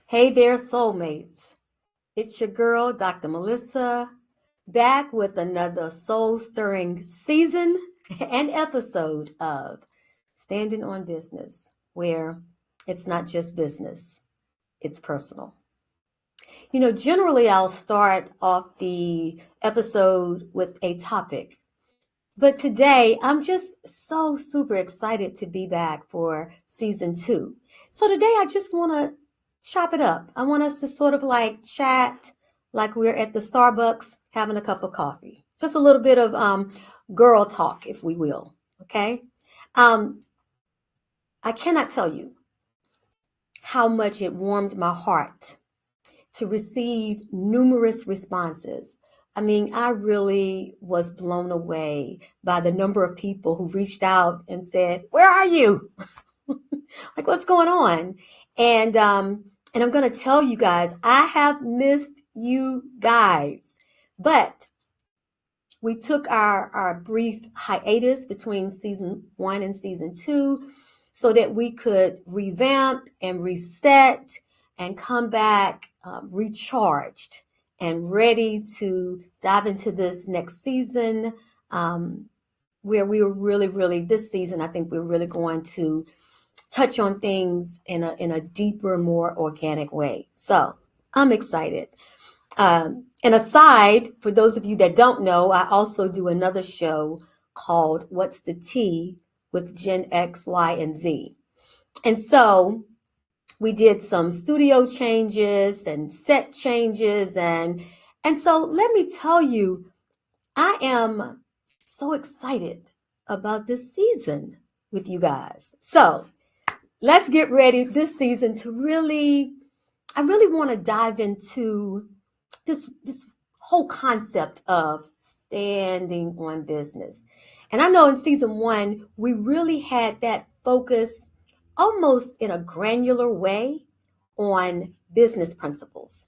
Hey there, soulmates. It's your girl, Dr. Melissa, back with another soul-stirring season and episode of Standing on Business, where it's not just business, it's personal. Generally I'll start off the episode with a topic, but today I'm just so super excited to be back for season 2. So today I just want to chop it up. I want us to sort of like chat like we're at the Starbucks having a cup of coffee. Just a little bit of girl talk, if we will. Okay. I cannot tell you how much it warmed my heart to receive numerous responses. I mean, I really was blown away by the number of people who reached out and said, "Where are you?" Like, what's going on? And I'm going to tell you guys, I have missed you guys. But we took our brief hiatus between season 1 and season 2 so that we could revamp and reset and come back recharged and ready to dive into this next season, where we were really, this season, I think we're really going to touch on things in a deeper, more organic way. So I'm excited. And aside, for those of you that don't know, I also do another show called What's the Tea with Gen X, Y, and Z. And so we did some studio changes and set changes. And so let me tell you, I am so excited about this season with you guys. So let's get ready this season to I really want to dive into this whole concept of standing on business. And I know in season 1, we really had that focus almost in a granular way on business principles.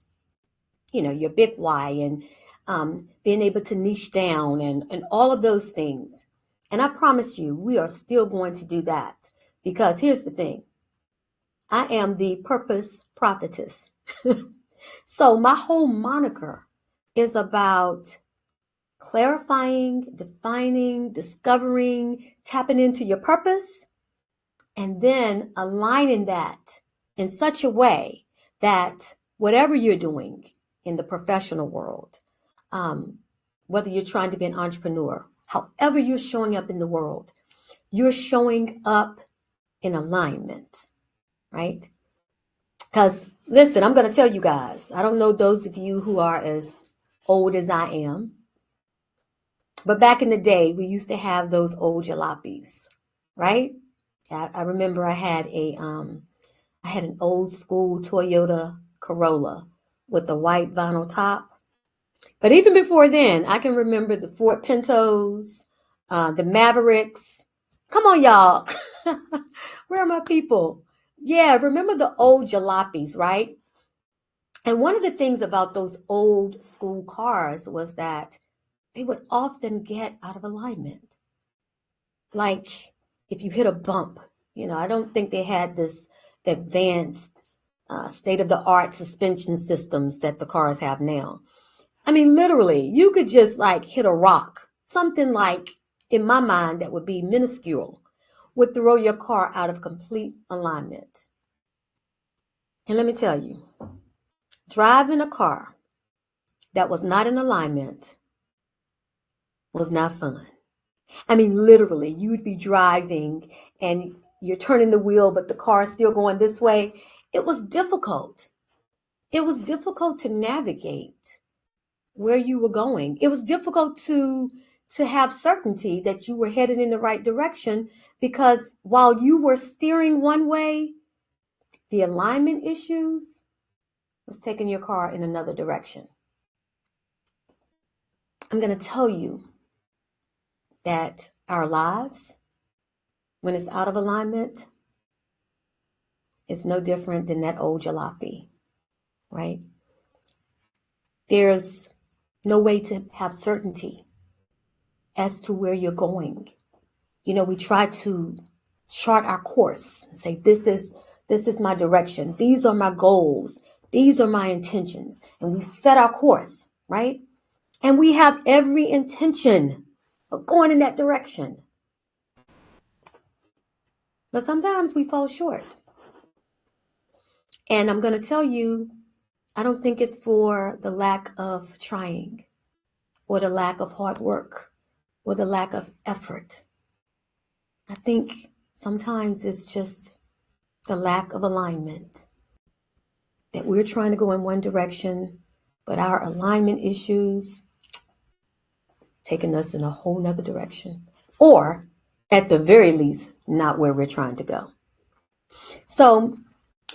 Your big why and being able to niche down and all of those things. And I promise you, we are still going to do that. Because here's the thing, I am the purpose prophetess. So my whole moniker is about clarifying, defining, discovering, tapping into your purpose, and then aligning that in such a way that whatever you're doing in the professional world, whether you're trying to be an entrepreneur, however you're showing up in the world, you're showing up in alignment, right? Because listen, I'm going to tell you guys, I don't know those of you who are as old as I am, but back in the day, we used to have those old jalopies, right? I remember I had an old school Toyota Corolla with the white vinyl top. But even before then, I can remember the Ford Pintos, the Mavericks. Come on, y'all. Where are my people? Yeah, remember the old jalopies, right? And one of the things about those old school cars was that they would often get out of alignment. Like if you hit a bump, I don't think they had this advanced state-of-the-art suspension systems that the cars have now. I mean, literally, you could just like hit a rock, something like, in my mind, that would be minuscule, would throw your car out of complete alignment. And let me tell you, driving a car that was not in alignment was not fun. I mean, literally, you would be driving and you're turning the wheel, but the car is still going this way. It was difficult. It was difficult to navigate where you were going. It was difficult to have certainty that you were headed in the right direction, because while you were steering one way, the alignment issues was taking your car in another direction. I'm going to tell you that our lives, when it's out of alignment, is no different than that old jalopy, right? There's no way to have certainty as to where you're going. You know, we try to chart our course and say, this is my direction. These are my goals. These are my intentions. And we set our course, right? And we have every intention of going in that direction. But sometimes we fall short. And I'm going to tell you, I don't think it's for the lack of trying or the lack of hard work or the lack of effort. I think sometimes it's just the lack of alignment, that we're trying to go in one direction, but our alignment issues taking us in a whole nother direction, or at the very least, not where we're trying to go. So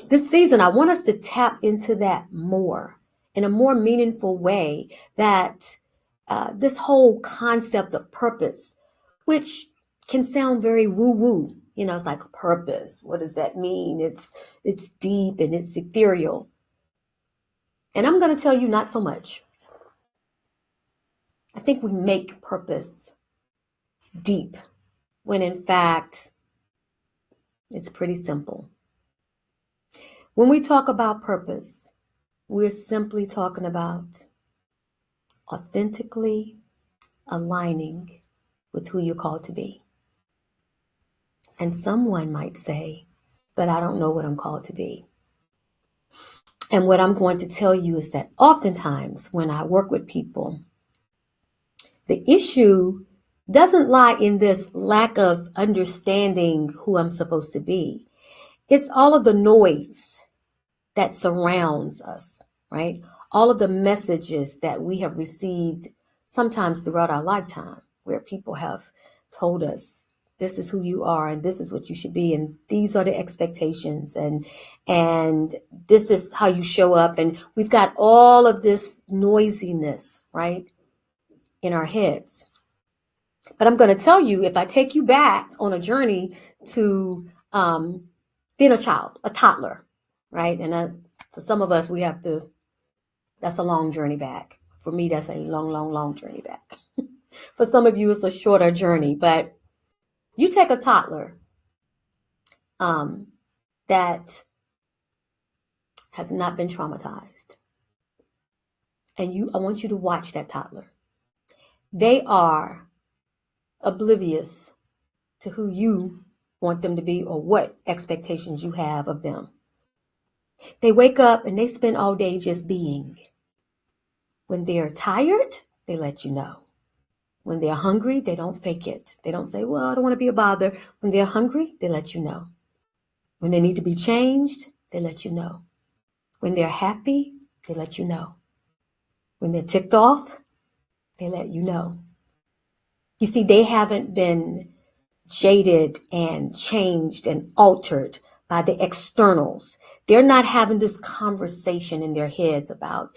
this season, I want us to tap into that more in a more meaningful way, that this whole concept of purpose, which can sound very woo-woo. You know, it's like purpose. What does that mean? It's deep and it's ethereal. And I'm going to tell you, not so much. I think we make purpose deep when in fact it's pretty simple. When we talk about purpose, we're simply talking about authentically aligning with who you're called to be. And someone might say, but I don't know what I'm called to be. And what I'm going to tell you is that oftentimes when I work with people, the issue doesn't lie in this lack of understanding who I'm supposed to be. It's all of the noise that surrounds us, right? All of the messages that we have received sometimes throughout our lifetime, where people have told us, this is who you are and this is what you should be and these are the expectations and this is how you show up. And we've got all of this noisiness, right, in our heads. But I'm going to tell you, if I take you back on a journey to being a child, a toddler, right? And for some of us, that's a long journey back. For me, that's a long, long, long journey back. For some of you, it's a shorter journey. But you take a toddler that has not been traumatized. And I want you to watch that toddler. They are oblivious to who you want them to be or what expectations you have of them. They wake up and they spend all day just being. When they're tired, they let you know. When they're hungry, they don't fake it. They don't say, well, I don't want to be a bother. When they're hungry, they let you know. When they need to be changed, they let you know. When they're happy, they let you know. When they're ticked off, they let you know. You see, they haven't been jaded and changed and altered by the externals. They're not having this conversation in their heads about,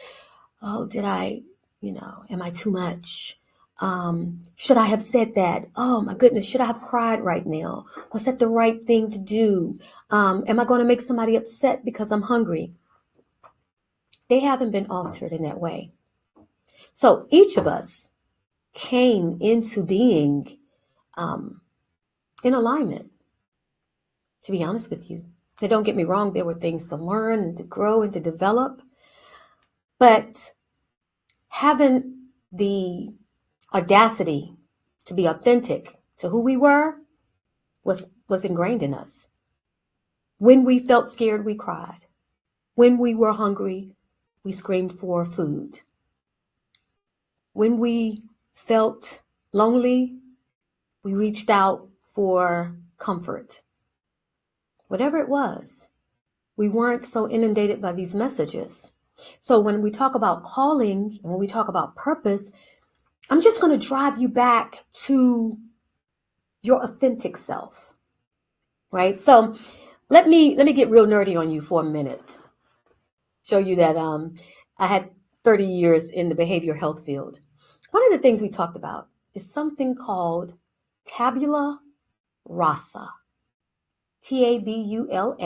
oh, am I too much? Should I have said that? Oh my goodness, should I have cried right now? Was that the right thing to do? Am I going to make somebody upset because I'm hungry? They haven't been altered in that way. So each of us came into being in alignment, to be honest with you. Now, don't get me wrong, there were things to learn and to grow and to develop, but having the audacity to be authentic to who we were was ingrained in us. When we felt scared, we cried. When we were hungry, we screamed for food. When we felt lonely, we reached out for comfort. Whatever it was, we weren't so inundated by these messages. So when we talk about calling and when we talk about purpose, I'm just going to drive you back to your authentic self, right? So let me get real nerdy on you for a minute. show you that I had 30 years in the behavioral health field. One of the things we talked about is something called Tabula Rasa. Tabula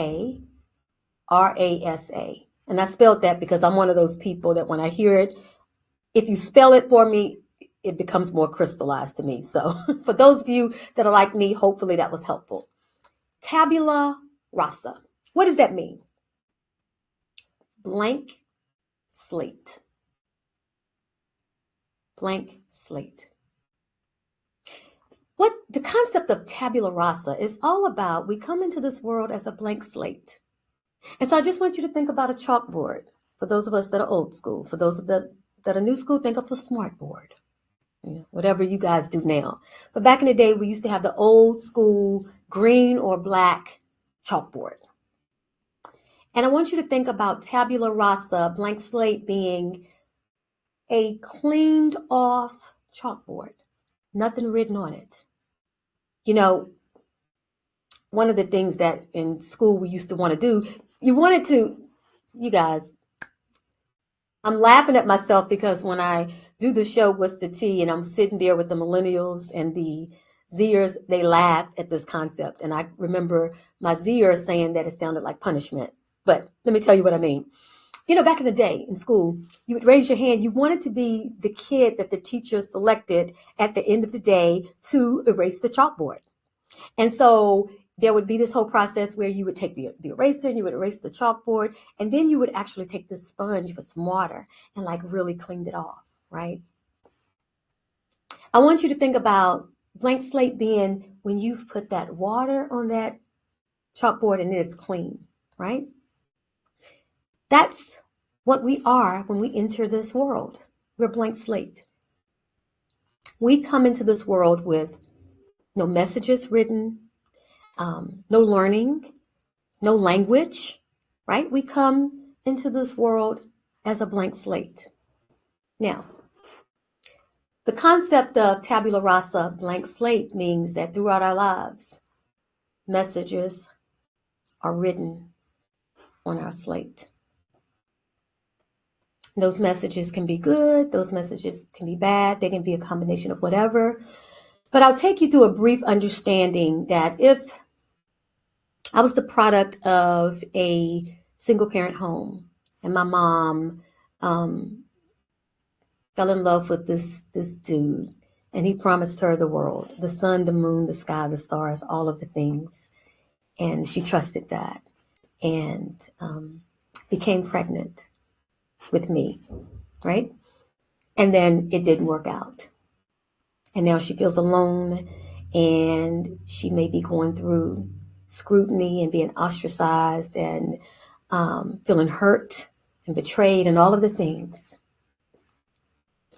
Rasa. And I spelled that because I'm one of those people that when I hear it, if you spell it for me, it becomes more crystallized to me. So for those of you that are like me, hopefully that was helpful. Tabula Rasa. What does that mean? Blank slate. Blank slate. What the concept of tabula rasa is all about, we come into this world as a blank slate. And so I just want you to think about a chalkboard. For those of us that are old school, for those that are new school, think of a smart board. Whatever you guys do now. But back in the day, we used to have the old school green or black chalkboard. And I want you to think about tabula rasa, blank slate, being a cleaned off chalkboard. Nothing written on it. You know, one of the things that in school we used to want to do, you guys, I'm laughing at myself because when I do the show, What's the Tea, and I'm sitting there with the millennials and the Zers, they laugh at this concept. And I remember my Zer saying that it sounded like punishment. But let me tell you what I mean. You know, back in the day in school, you would raise your hand. You wanted to be the kid that the teacher selected at the end of the day to erase the chalkboard. And so there would be this whole process where you would take the eraser and you would erase the chalkboard, and then you would actually take the sponge with some water and like really cleaned it off, right? I want you to think about blank slate being when you've put that water on that chalkboard and it's clean, right? That's what we are when we enter this world. We're blank slate. We come into this world with no messages written, no learning, no language, right? We come into this world as a blank slate. Now, the concept of tabula rasa, blank slate, means that throughout our lives, messages are written on our slate. Those messages can be good, those messages can be bad, they can be a combination of whatever. But I'll take you through a brief understanding that if I was the product of a single parent home and my mom fell in love with this dude, and he promised her the world, the sun, the moon, the sky, the stars, all of the things. And she trusted that and became pregnant with me, right? And then it didn't work out. And now she feels alone, and she may be going through scrutiny and being ostracized and feeling hurt and betrayed and all of the things.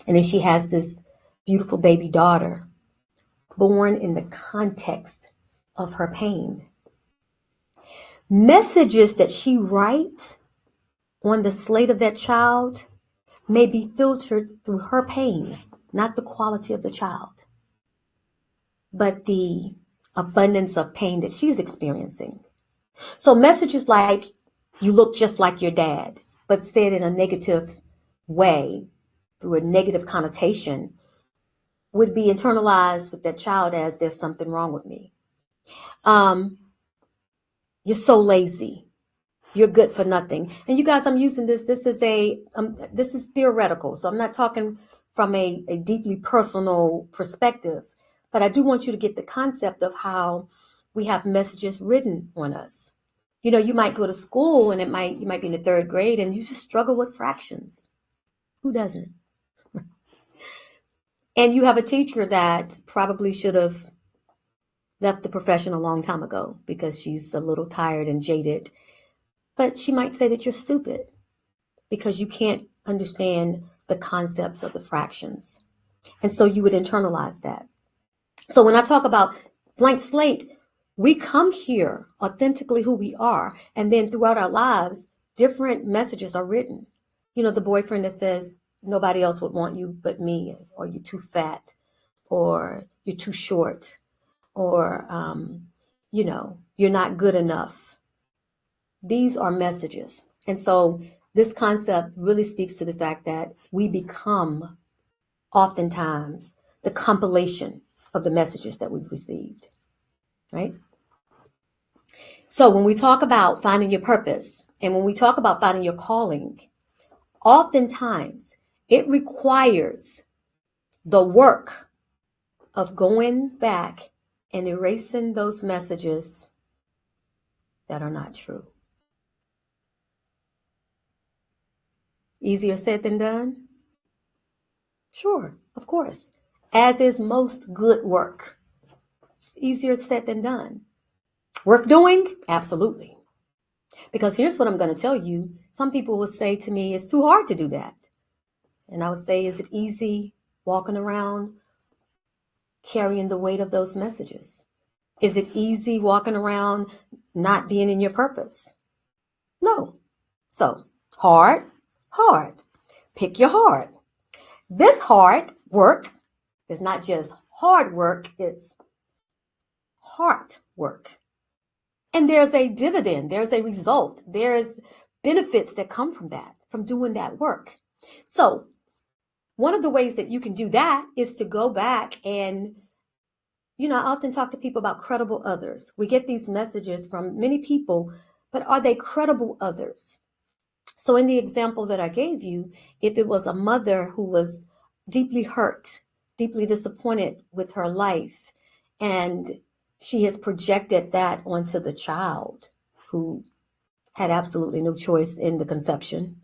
And then she has this beautiful baby daughter born in the context of her pain. Messages that she writes on the slate of that child may be filtered through her pain, not the quality of the child, but the abundance of pain that she's experiencing. So messages like, you look just like your dad, but said in a negative way, through a negative connotation, would be internalized with that child as there's something wrong with me. You're so lazy. You're good for nothing. And you guys, I'm using this. This is theoretical. So I'm not talking from a deeply personal perspective, but I do want you to get the concept of how we have messages written on us. You know, you might go to school and you might be in the third grade and you just struggle with fractions. Who doesn't? And you have a teacher that probably should have left the profession a long time ago because she's a little tired and jaded. But she might say that you're stupid because you can't understand the concepts of the fractions. And so you would internalize that. So when I talk about blank slate, we come here authentically who we are. And then throughout our lives, different messages are written. You know, the boyfriend that says, nobody else would want you but me, or you're too fat, or you're too short, or, you're not good enough. These are messages. And so this concept really speaks to the fact that we become oftentimes the compilation of the messages that we've received, right? So when we talk about finding your purpose and when we talk about finding your calling, oftentimes it requires the work of going back and erasing those messages that are not true. Easier said than done? Sure, of course. As is most good work. It's easier said than done. Worth doing? Absolutely. Because here's what I'm going to tell you. Some people will say to me, it's too hard to do that. And I would say, is it easy walking around carrying the weight of those messages? Is it easy walking around not being in your purpose? No. So, hard. Pick your hard. This hard work is not just hard work, it's heart work. And there's a dividend, there's a result, there's benefits that come from that, from doing that work. So one of the ways that you can do that is to go back and, I often talk to people about credible others. We get these messages from many people, but are they credible others? So in the example that I gave you, if it was a mother who was deeply hurt, deeply disappointed with her life, and she has projected that onto the child who had absolutely no choice in the conception,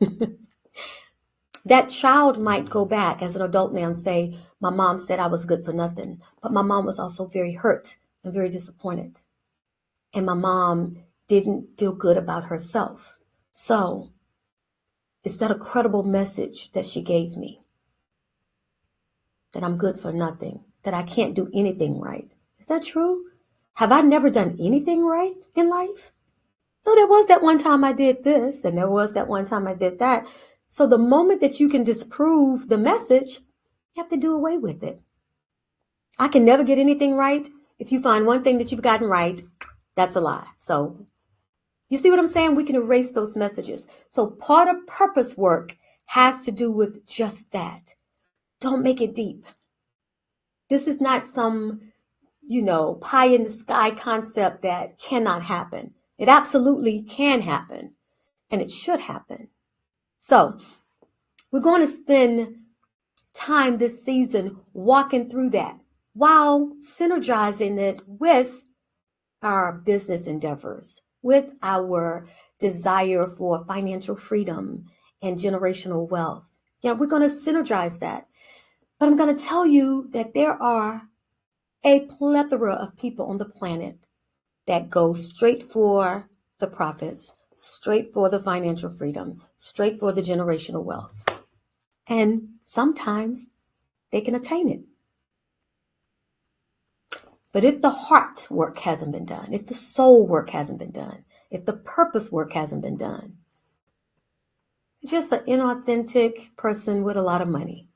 that child might go back as an adult now and say, my mom said I was good for nothing, but my mom was also very hurt and very disappointed. And my mom didn't feel good about herself. So is that a credible message that she gave me? That I'm good for nothing, that I can't do anything right. Is that true? Have I never done anything right in life? No, there was that one time I did this, and there was that one time I did that. So the moment that you can disprove the message, you have to do away with it. I can never get anything right. If you find one thing that you've gotten right, that's a lie. So you see what I'm saying? We can erase those messages. So part of purpose work has to do with just that. Don't make it deep. This is not some, pie in the sky concept that cannot happen. It absolutely can happen, and it should happen. So we're going to spend time this season walking through that while synergizing it with our business endeavors, with our desire for financial freedom and generational wealth. Yeah, we're going to synergize that. But I'm going to tell you that there are a plethora of people on the planet that go straight for the profits, straight for the financial freedom, straight for the generational wealth. And sometimes they can attain it. But if the heart work hasn't been done, if the soul work hasn't been done, if the purpose work hasn't been done, just an inauthentic person with a lot of money.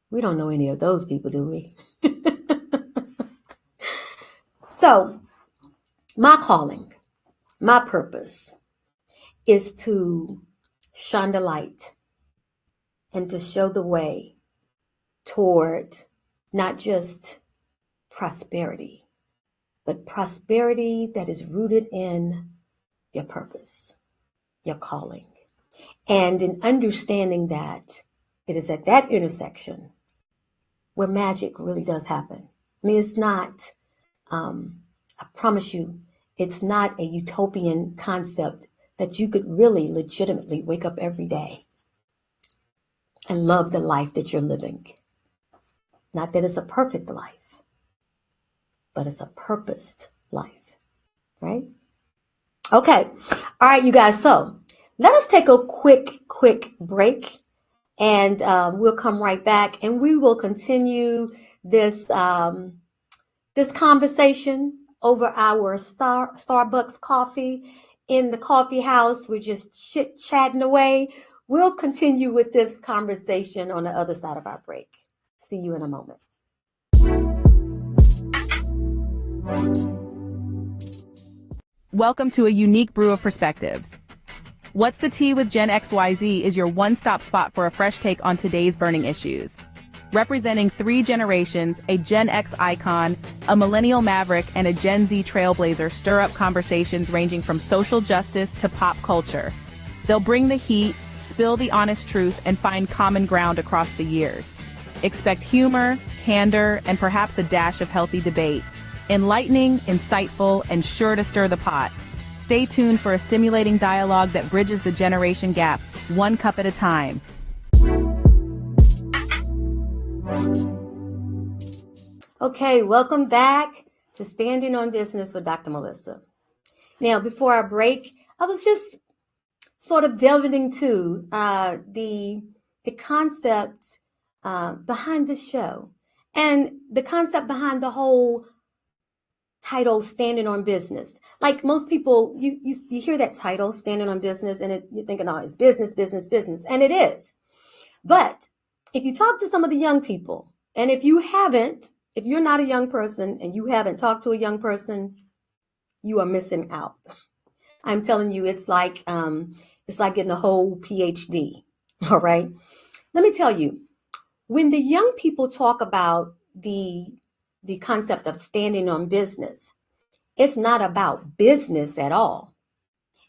We don't know any of those people, do we? So, my calling, my purpose is to shine the light and to show the way toward not just prosperity, but prosperity that is rooted in your purpose, your calling. And in understanding that it is at that intersection where magic really does happen. I mean, it's not, I promise you, it's not a utopian concept that you could really legitimately wake up every day and love the life that you're living. Not that it's a perfect life, but it's a purposed life, right? Okay. All right, you guys. So let us take a quick break, and we'll come right back, and we will continue this this conversation over our Starbucks coffee in the coffee house. We're just chit-chatting away. We'll continue with this conversation on the other side of our break. See you in a moment. Welcome to a unique brew of perspectives. What's the Tea with Gen XYZ is your one-stop spot for a fresh take on today's burning issues. Representing 3 generations, a Gen X icon, a millennial maverick, and a Gen Z trailblazer stir up conversations ranging from social justice to pop culture. They'll bring the heat, spill the honest truth, and find common ground across the years. Expect humor, candor, and perhaps a dash of healthy debate. Enlightening, insightful, and sure to stir the pot. Stay tuned for a stimulating dialogue that bridges the generation gap, one cup at a time. Okay, welcome back to Standing on Business with Dr. Melissa. Now, before our break, I was just sort of delving into the concept behind the show and the concept behind the whole title, Standing on Business. Like most people, you hear that title, Standing on Business, and you're thinking, oh, it's business, business, business, and it is. But if you talk to some of the young people, and if you're not a young person and you haven't talked to a young person, you are missing out. I'm telling you, it's like getting a whole PhD. All right. Let me tell you, when the young people talk about the concept of standing on business, it's not about business at all.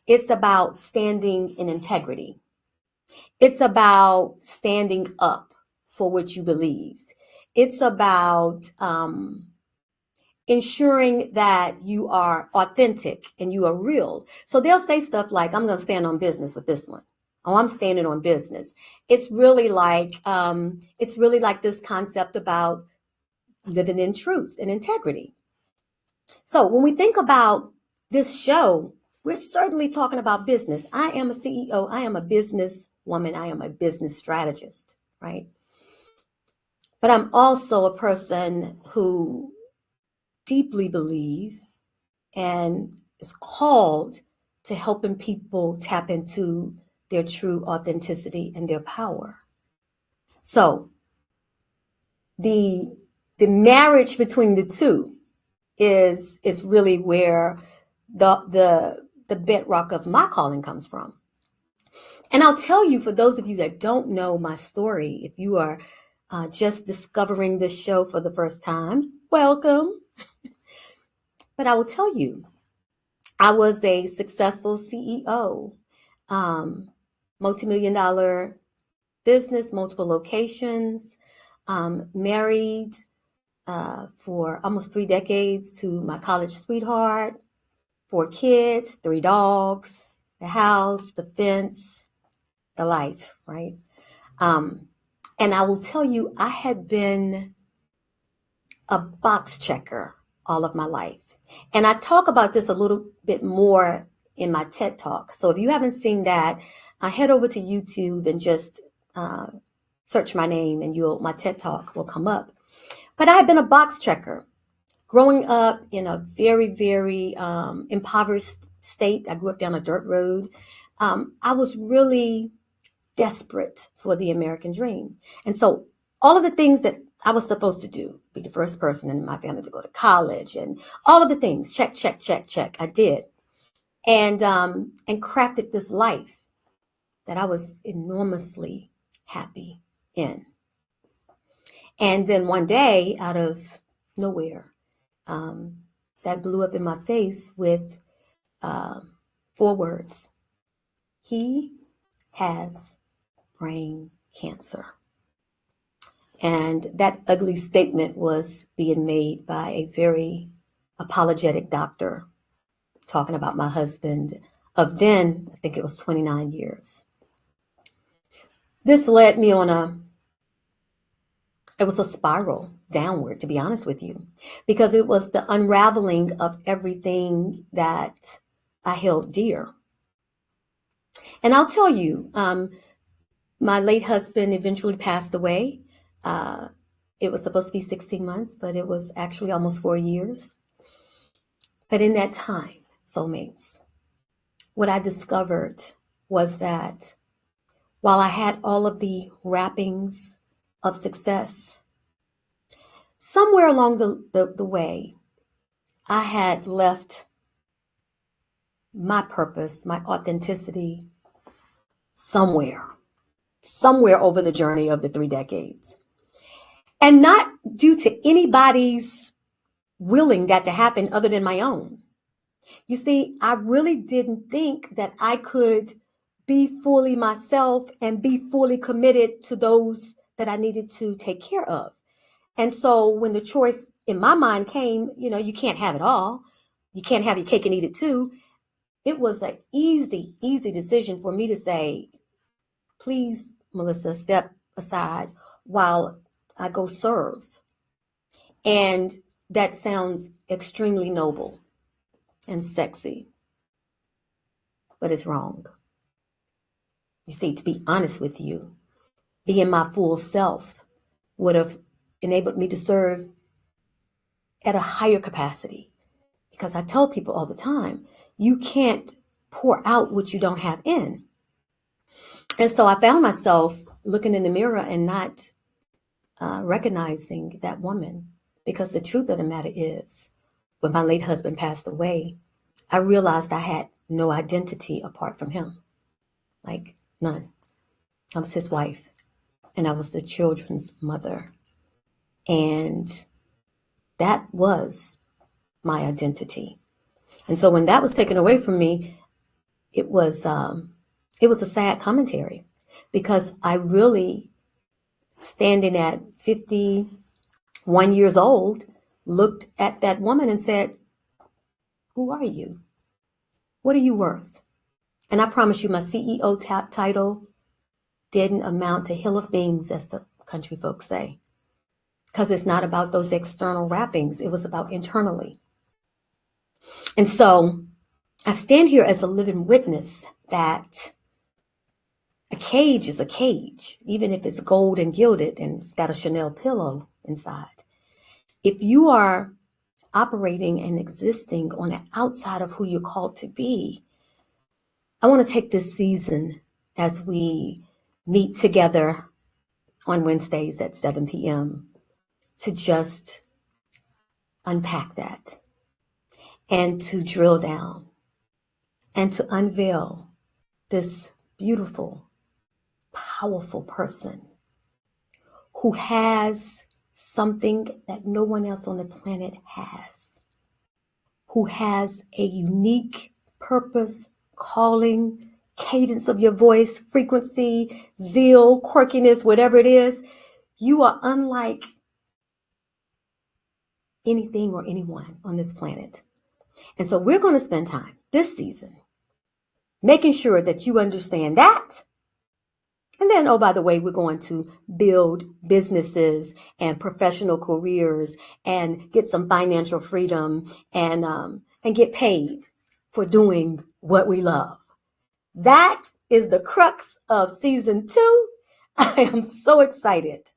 It's about standing in integrity. It's about standing up for what you believed. It's about ensuring that you are authentic and you are real. So they'll say stuff like, I'm going to stand on business with this one. Oh, I'm standing on business. It's really like this concept about living in truth and integrity. So when we think about this show, we're certainly talking about business. I am a CEO. I am a business woman. I am a business strategist, right? But I'm also a person who deeply believes and is called to helping people tap into their true authenticity and their power. So the marriage between the two is really where the bedrock of my calling comes from. And I'll tell you, for those of you that don't know my story, if you are just discovering this show for the first time, welcome. But I will tell you, I was a successful CEO, multi-million-dollar business, multiple locations, married for almost 3 decades to my college sweetheart, 4 kids, 3 dogs, the house, the fence, the life, right? And I will tell you, I had been a box checker all of my life. And I talk about this a little bit more in my TED Talk. So if you haven't seen that, head over to YouTube and just search my name and my TED Talk will come up. But I had been a box checker. Growing up in a very, very impoverished state, I grew up down a dirt road. I was really desperate for the American dream. And so all of the things that I was supposed to do, be the first person in my family to go to college and all of the things, check, check, check, check, I did. And crafted this life that I was enormously happy in. And then one day, out of nowhere, that blew up in my face with 4 words. He has brain cancer. And that ugly statement was being made by a very apologetic doctor talking about my husband of then, I think it was 29 years. This led me it was a spiral downward, to be honest with you, because it was the unraveling of everything that I held dear. And I'll tell you, my late husband eventually passed away. It was supposed to be 16 months, but it was actually almost 4 years. But in that time, soulmates, what I discovered was that while I had all of the wrappings of success, somewhere along the way, I had left my purpose, my authenticity, somewhere over the journey of the 3 decades. And not due to anybody's willing that to happen other than my own. You see, I really didn't think that I could be fully myself and be fully committed to those that I needed to take care of. And so when the choice in my mind came, you can't have it all. You can't have your cake and eat it too. It was an easy decision for me to say, please, Melissa, step aside while I go serve. And that sounds extremely noble and sexy, but it's wrong. You see, to be honest with you, being my full self would have enabled me to serve at a higher capacity. Because I tell people all the time, you can't pour out what you don't have in. And so I found myself looking in the mirror and not recognizing that woman. Because the truth of the matter is, when my late husband passed away, I realized I had no identity apart from him. Like, none. I was his wife, and I was the children's mother. And that was my identity. And so when that was taken away from me, it was a sad commentary, because I really, standing at 51 years old, looked at that woman and said, who are you? What are you worth? And I promise you, my CEO title didn't amount to hill of beans, as the country folks say, because it's not about those external wrappings. It was about internally. And so I stand here as a living witness that a cage is a cage, even if it's gold and gilded and it's got a Chanel pillow inside. If you are operating and existing on the outside of who you're called to be, I want to take this season as we meet together on Wednesdays at 7 p.m. to just unpack that and to drill down and to unveil this beautiful, powerful person who has something that no one else on the planet has, who has a unique purpose, calling, cadence of your voice, frequency, zeal, quirkiness, whatever it is. You are unlike anything or anyone on this planet. And so we're going to spend time this season making sure that you understand that. And then, oh, by the way, we're going to build businesses and professional careers and get some financial freedom and get paid for doing what we love. That is the crux of season 2. I am so excited.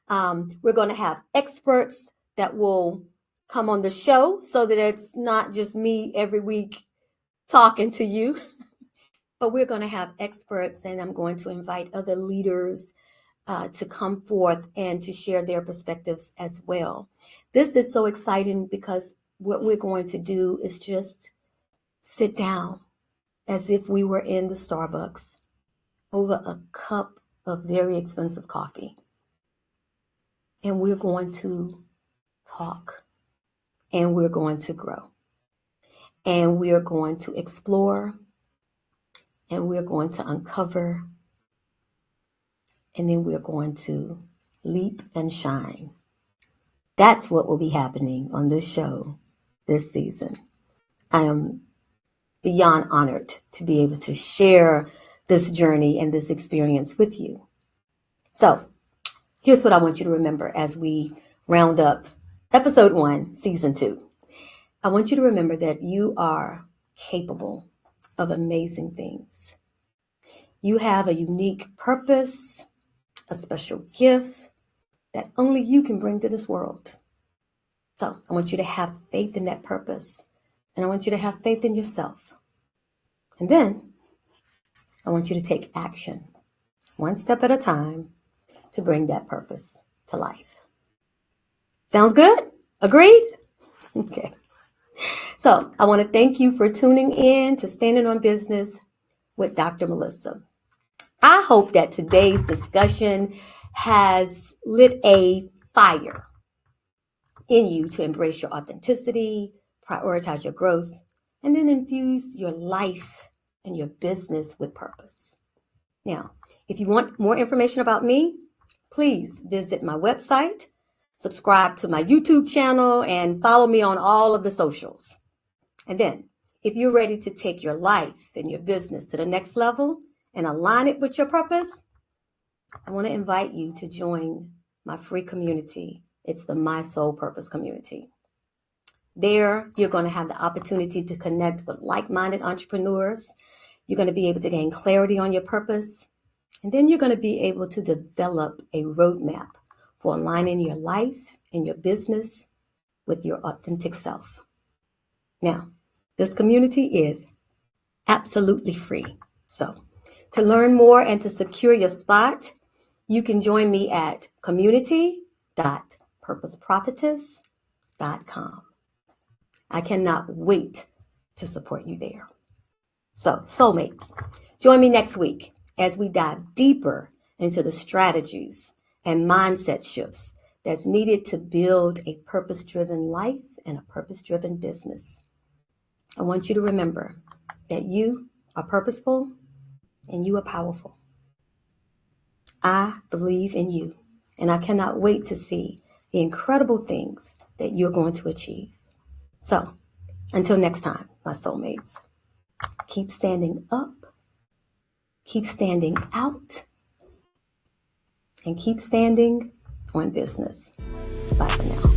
We're going to have experts that will come on the show so that it's not just me every week talking to you. But we're going to have experts, and I'm going to invite other leaders to come forth and to share their perspectives as well. This is so exciting because what we're going to do is just sit down as if we were in the Starbucks over a cup of very expensive coffee. And we're going to talk, and we're going to grow, and we are going to explore, and we're going to uncover, and then we're going to leap and shine. That's what will be happening on this show this season. I am beyond honored to be able to share this journey and this experience with you. So here's what I want you to remember as we round up episode 1, season 2. I want you to remember that you are capable of amazing things. You have a unique purpose, a special gift that only you can bring to this world. So I want you to have faith in that purpose, and I want you to have faith in yourself. And then I want you to take action, one step at a time, to bring that purpose to life. Sounds good? Agreed? Okay. So I want to thank you for tuning in to Standing on Business with Dr. Melissa. I hope that today's discussion has lit a fire in you to embrace your authenticity, prioritize your growth, and then infuse your life and your business with purpose. Now, if you want more information about me, please visit my website, subscribe to my YouTube channel, and follow me on all of the socials. And then, if you're ready to take your life and your business to the next level and align it with your purpose, I want to invite you to join my free community. It's the My Soul Purpose community. There, you're going to have the opportunity to connect with like-minded entrepreneurs. You're going to be able to gain clarity on your purpose. And then you're going to be able to develop a roadmap for aligning your life and your business with your authentic self. Now, this community is absolutely free. So, to learn more and to secure your spot, you can join me at community.purposeprophetess.com. I cannot wait to support you there. So, soulmates, join me next week as we dive deeper into the strategies and mindset shifts that's needed to build a purpose-driven life and a purpose-driven business. I want you to remember that you are purposeful and you are powerful. I believe in you, and I cannot wait to see the incredible things that you're going to achieve. So, until next time, my soulmates, keep standing up, keep standing out, and keep standing on business. Bye for now.